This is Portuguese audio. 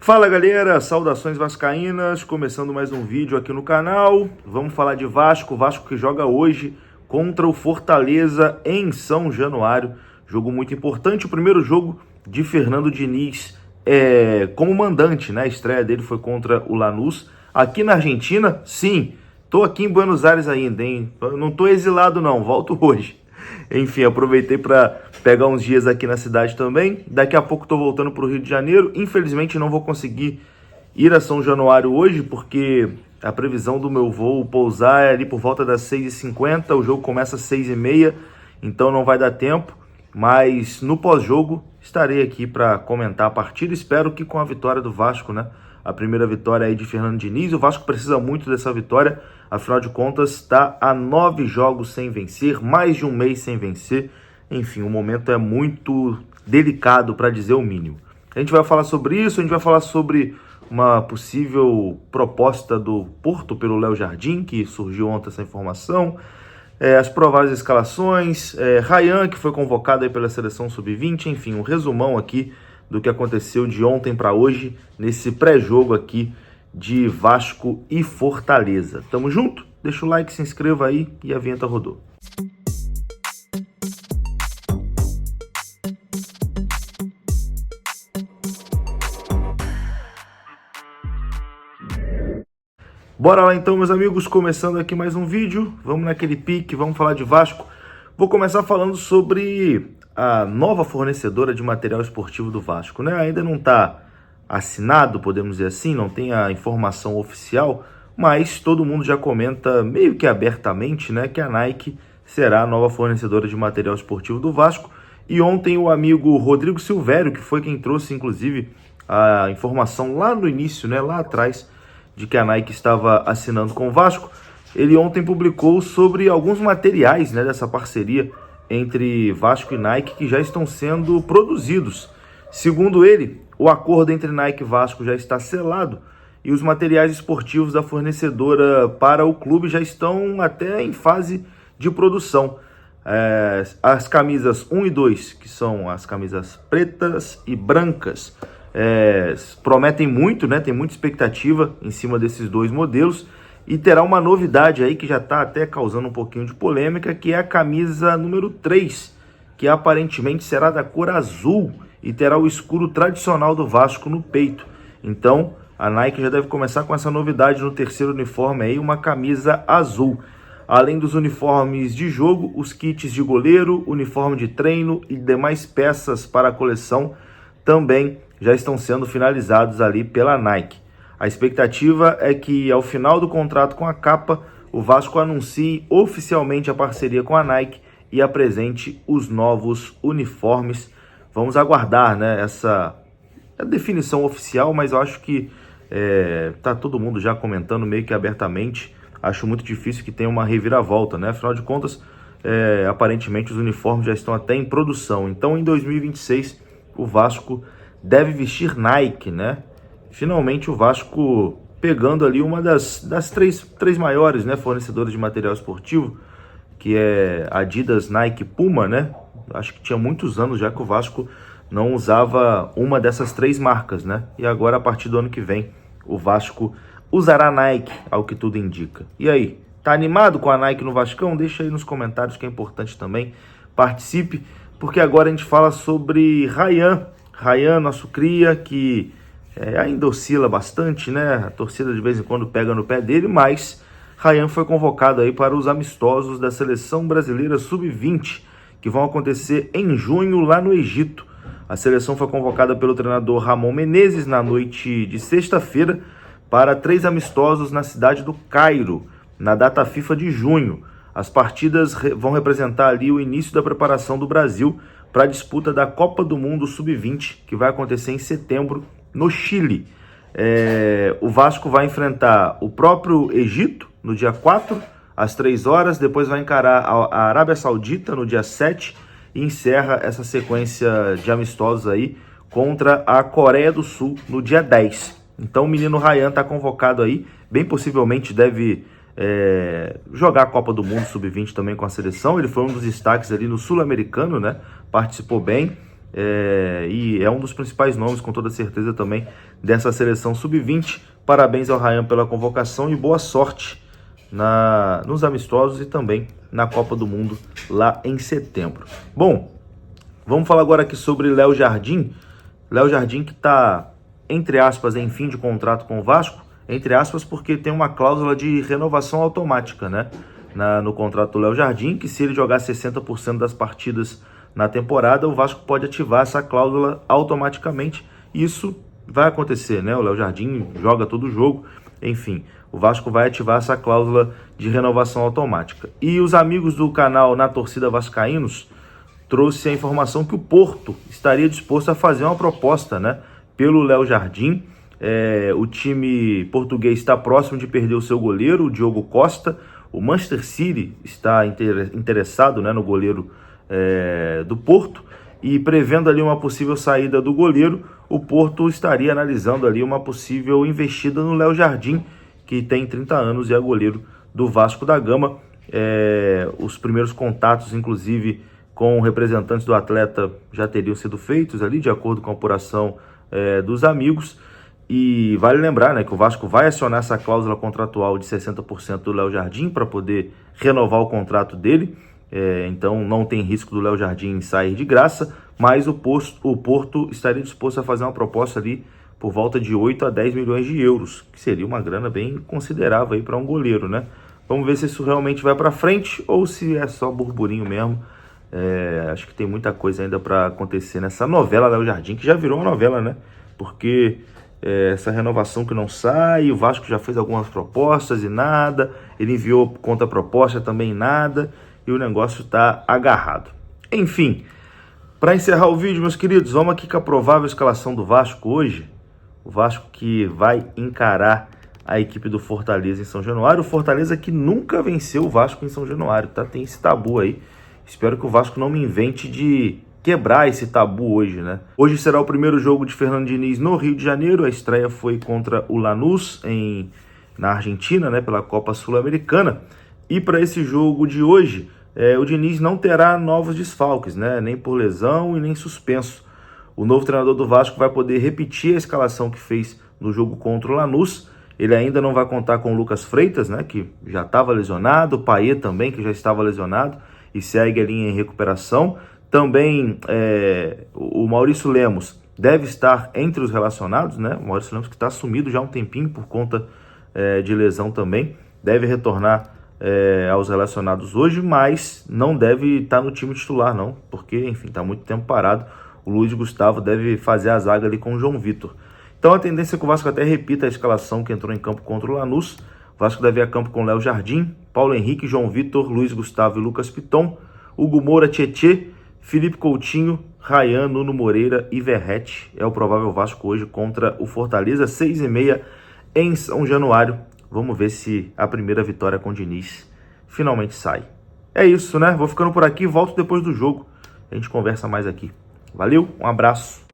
Fala galera, saudações vascaínas, começando mais um vídeo aqui no canal. Vamos falar de Vasco, Vasco que joga hoje contra o Fortaleza em São Januário. Jogo muito importante, o primeiro jogo de Fernando Diniz como mandante, né? A estreia dele foi contra o Lanús. Aqui na Argentina, sim, tô aqui em Buenos Aires ainda, hein? Não tô exilado não, volto hoje. Enfim, aproveitei para pegar uns dias aqui na cidade também. Daqui a pouco estou voltando para o Rio de Janeiro. Infelizmente não vou conseguir ir a São Januário hoje, porque a previsão do meu voo pousar é ali por volta das 6h50. O jogo começa às 6h30, então não vai dar tempo. Mas no pós-jogo estarei aqui para comentar a partida. Espero que com a vitória do Vasco, né? A primeira vitória aí de Fernando Diniz. O Vasco precisa muito dessa vitória. Afinal de contas, está a 9 jogos sem vencer, mais de um mês sem vencer. Enfim, o momento é muito delicado, para dizer o mínimo. A gente vai falar sobre isso, a gente vai falar sobre uma possível proposta do Porto pelo Léo Jardim, que surgiu ontem essa informação. As prováveis escalações, Ryan, que foi convocado aí pela seleção sub-20, enfim, um resumão aqui do que aconteceu de ontem para hoje, nesse pré-jogo aqui de Vasco e Fortaleza. Tamo junto? Deixa o like, se inscreva aí e a vinheta rodou. Bora lá então, meus amigos, começando aqui mais um vídeo. Vamos naquele pique, vamos falar de Vasco. Vou começar falando sobre a nova fornecedora de material esportivo do Vasco, né? Ainda não está assinado, podemos dizer assim, não tem a informação oficial, mas todo mundo já comenta meio que abertamente, né, que a Nike será a nova fornecedora de material esportivo do Vasco. E ontem o amigo Rodrigo Silvério, que foi quem trouxe inclusive a informação lá no início, né, lá atrás, de que a Nike estava assinando com o Vasco, ele ontem publicou sobre alguns materiais, né, dessa parceria entre Vasco e Nike que já estão sendo produzidos. Segundo ele, o acordo entre Nike e Vasco já está selado e os materiais esportivos da fornecedora para o clube já estão até em fase de produção. As camisas 1 e 2, que são as camisas pretas e brancas, prometem muito, né? Tem muita expectativa em cima desses dois modelos. E terá uma novidade aí que já está até causando um pouquinho de polêmica, que é a camisa número 3, que aparentemente será da cor azul e terá o escudo tradicional do Vasco no peito. Então, a Nike já deve começar com essa novidade no terceiro uniforme aí, uma camisa azul. Além dos uniformes de jogo, os kits de goleiro, uniforme de treino e demais peças para a coleção também já estão sendo finalizados ali pela Nike. A expectativa é que ao final do contrato com a capa, o Vasco anuncie oficialmente a parceria com a Nike e apresente os novos uniformes. Vamos aguardar, né, essa definição oficial, mas eu acho que tá todo mundo já comentando meio que abertamente. Acho muito difícil que tenha uma reviravolta, né? Afinal de contas, aparentemente os uniformes já estão até em produção. Então, em 2026, o Vasco deve vestir Nike, né? Finalmente o Vasco pegando ali uma das três maiores, né, fornecedoras de material esportivo, que é Adidas, Nike, Puma, né? Acho que tinha muitos anos já que o Vasco não usava uma dessas três marcas, né? E agora, a partir do ano que vem, o Vasco usará Nike, ao que tudo indica. E aí, tá animado com a Nike no Vascão? Deixa aí nos comentários, que é importante também. Participe, porque agora a gente fala sobre Ryan. Ryan, nosso cria, que ainda oscila bastante, né? A torcida de vez em quando pega no pé dele, mas Ryan foi convocado aí para os amistosos da Seleção Brasileira Sub-20, que vão acontecer em junho lá no Egito. A seleção foi convocada pelo treinador Ramon Menezes na noite de sexta-feira para 3 amistosos na cidade do Cairo, na data FIFA de junho. As partidas vão representar ali o início da preparação do Brasil para a disputa da Copa do Mundo Sub-20, que vai acontecer em setembro no Chile. O Vasco vai enfrentar o próprio Egito no dia 4, às 3 horas, depois vai encarar a Arábia Saudita no dia 7 e encerra essa sequência de amistosos aí contra a Coreia do Sul no dia 10. Então o menino Ryan está convocado aí, bem possivelmente deve jogar a Copa do Mundo Sub-20 também com a seleção. Ele foi um dos destaques ali no Sul-Americano, né? Participou bem. e é um dos principais nomes, com toda certeza, também dessa seleção sub-20. Parabéns ao Ryan pela convocação e boa sorte nos amistosos e também na Copa do Mundo lá em setembro. Bom, vamos falar agora aqui sobre Léo Jardim. Léo Jardim que está, entre aspas, em fim de contrato com o Vasco, entre aspas, porque tem uma cláusula de renovação automática, né? No contrato do Léo Jardim, que se ele jogar 60% das partidas na temporada, o Vasco pode ativar essa cláusula automaticamente. Isso vai acontecer, né? O Léo Jardim joga todo o jogo, enfim, o Vasco vai ativar essa cláusula de renovação automática. E os amigos do canal Na Torcida Vascaínos trouxe a informação que o Porto estaria disposto a fazer uma proposta, né, pelo Léo Jardim. O time português está próximo de perder o seu goleiro, o Diogo Costa. O Manchester City está interessado, né, no goleiro do Porto, e prevendo ali uma possível saída do goleiro, o Porto estaria analisando ali uma possível investida no Léo Jardim, que tem 30 anos e é goleiro do Vasco da Gama. Os primeiros contatos, inclusive, com representantes do atleta já teriam sido feitos ali, de acordo com a apuração dos amigos. E vale lembrar, né, que o Vasco vai acionar essa cláusula contratual de 60% do Léo Jardim para poder renovar o contrato dele. Então não tem risco do Léo Jardim sair de graça, mas o Porto estaria disposto a fazer uma proposta ali por volta de 8 a 10 milhões de euros, que seria uma grana bem considerável para um goleiro, né? Vamos ver se isso realmente vai para frente ou se é só burburinho mesmo. Acho que tem muita coisa ainda para acontecer nessa novela Léo Jardim, que já virou uma novela, né? Porque essa renovação que não sai, o Vasco já fez algumas propostas e nada, ele enviou contraproposta também nada, e o negócio está agarrado. Enfim, para encerrar o vídeo, meus queridos, vamos aqui com a provável escalação do Vasco hoje. O Vasco que vai encarar a equipe do Fortaleza em São Januário. O Fortaleza que nunca venceu o Vasco em São Januário, tá? Tem esse tabu aí. Espero que o Vasco não me invente de quebrar esse tabu hoje, né? Hoje será o primeiro jogo de Fernando Diniz no Rio de Janeiro. A estreia foi contra o Lanús na Argentina, né? Pela Copa Sul-Americana. E para esse jogo de hoje, o Diniz não terá novos desfalques, né? Nem por lesão e nem suspenso. O novo treinador do Vasco vai poder repetir a escalação que fez no jogo contra o Lanús. Ele ainda não vai contar com o Lucas Freitas, né? Que já estava lesionado. O Payet também, que já estava lesionado e segue ali em recuperação. Também o Maurício Lemos deve estar entre os relacionados, né? O Maurício Lemos que está sumido já há um tempinho por conta de lesão também. Deve retornar aos relacionados hoje, mas não deve estar no time titular não, porque, enfim, está muito tempo parado. O Luiz Gustavo deve fazer a zaga ali com o João Vitor. Então a tendência é que o Vasco até repita a escalação que entrou em campo contra o Lanús. O Vasco deve ir a campo com Léo Jardim, Paulo Henrique, João Vitor, Luiz Gustavo e Lucas Piton, Hugo Moura, Tietê, Felipe Coutinho, Ryan, Nuno Moreira e Verratti. É o provável Vasco hoje contra o Fortaleza, 6h30 em São Januário. Vamos ver se a primeira vitória com o Diniz finalmente sai. É isso, né? Vou ficando por aqui, volto depois do jogo. A gente conversa mais aqui. Valeu, um abraço.